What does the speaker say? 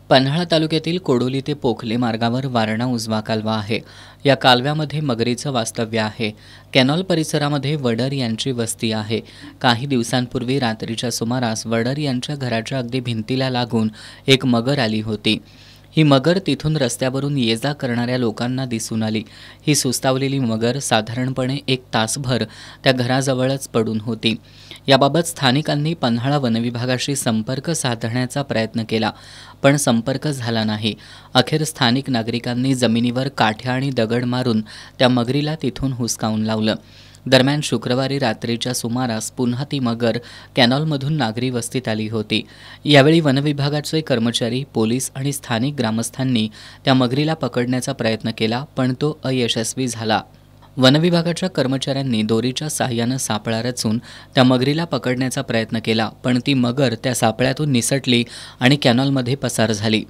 पन्हाळा तालुक्यातील कोडोली ते पोखले मार्गावर वारणा उजवा कालवा आहे। या कालव्यामध्ये मगरीचं वास्तव्य आहे। कॅनॉल परिसरामध्ये वडर यांची वस्ती आहे। काही दिवसांपूर्वी रात्रीच्या सुमारास वडर यांच्या घराच्या अगदी भिंतीला लागून एक मगर आली होती। ही मगर तिथून रस्त्यावरून ये-जा करणाऱ्या लोकांना दिसून आली। ही सुस्तावलेली मगर साधारणपणे 1 तासभर त्या घराजवळच पडून होती। याबाबत स्थानिकांनी पन्हाळा वनविभागाशी संपर्क साधण्याचा प्रयत्न केला, पण संपर्क झाला नाही। अखेर स्थानिक नागरिकांनी जमिनीवर काठ्या आणि दगड मारून त्या मगरीला तिथून हुसकावून लावलं। दरम्यान शुक्रवारी रात्रीच्या सुमारास पुन्हा ती मगर कॅनॉलमधून नागरी वस्तीत आली होती। यावेळी वनविभागाचे कर्मचारी, पोलीस आणि स्थानिक ग्रामस्थांनी त्या मगरीला पकडण्याचा प्रयत्न केला, पण तो अयशस्वी झाला। वनविभागाच्या कर्मचाऱ्यांनी दोरीच्या साहाय्यानं सापळा रचून त्या मगरीला पकडण्याचा प्रयत्न केला, पण ती मगर त्या सापळ्यातून निसटली आणि कॅनॉलमध्ये पसार झाली।